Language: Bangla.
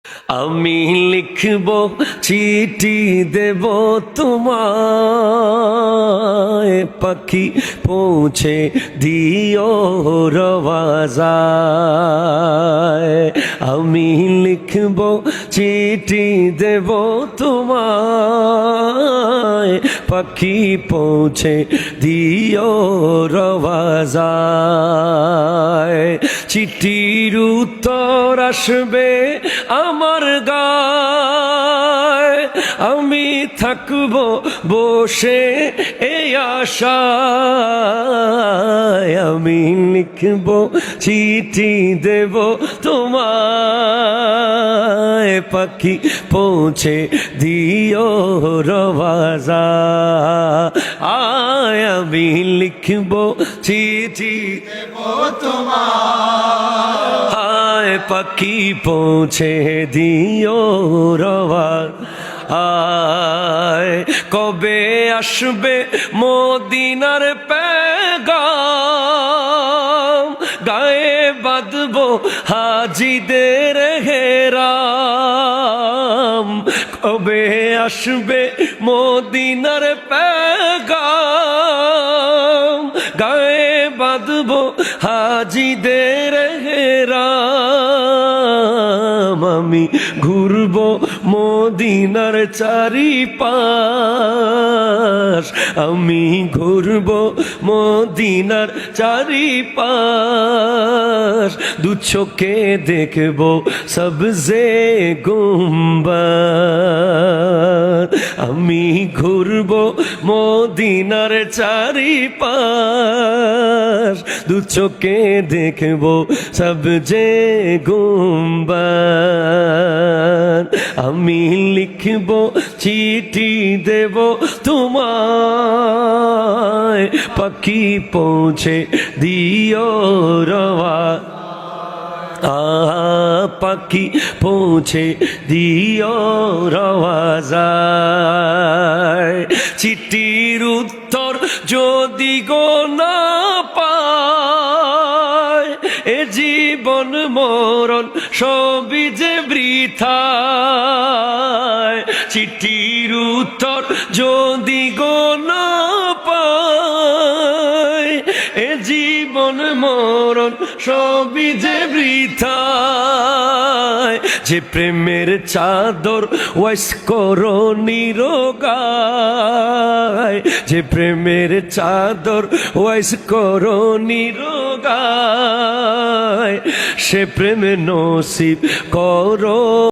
আমি লিখব চিঠি দেব তোমায়, পাখি পৌঁছে দিও রওয়াজায়। আমি লিখব চিঠি দেব তোমায়, পাখি পৌঁছে দিও রওয়াজায়। চিঠির উত্তর আসবে আমার গায়, আমি থাকব বসে এই আশায়। আমি লিখব চিঠি দেব তোমায়, পাখি পৌঁছে দিও রওয়াজায়। আমি লিখব চিঠি দেব তোমায়, পাখি পৌঁছে দিও রওয়াজায়। কবে আসবে মদিনার পেগাম, গায়ে বাঁধব হাজিদের হেরাম। কবে আসবে মদিনার পেগাম, গায়ে বাঁধব হাজিদের হেরাম। আমি ঘুরব মদিনার চারিপাশ, আমি ঘুরব মদিনার চারিপাশ। দু চোখে দেখব সবজে গুম্বদ, আমি ঘুরব মদিনার চারিপাশ। দু চোখে দেখব সবজে গুম্বদ। আমি লিখব চিঠি দেব তোমায়, পাখি পৌঁছে দিও রওয়াজায়। পাখি পৌঁছে দিও রওয়াজায়। চিঠির উত্তর যদি গো না পায়, এ জীবন মরণ সবই যে বৃথায়। চিঠির উত্তর যদি গো না পায়, এ জীবন মরণ সবই যে বৃথায়। যে প্রেমের চাদর ওয়াইস করো নিরোগায়, যে প্রেমের চাদর ওয়াইস করো নিরোগায়, সে প্রেম নসিব করো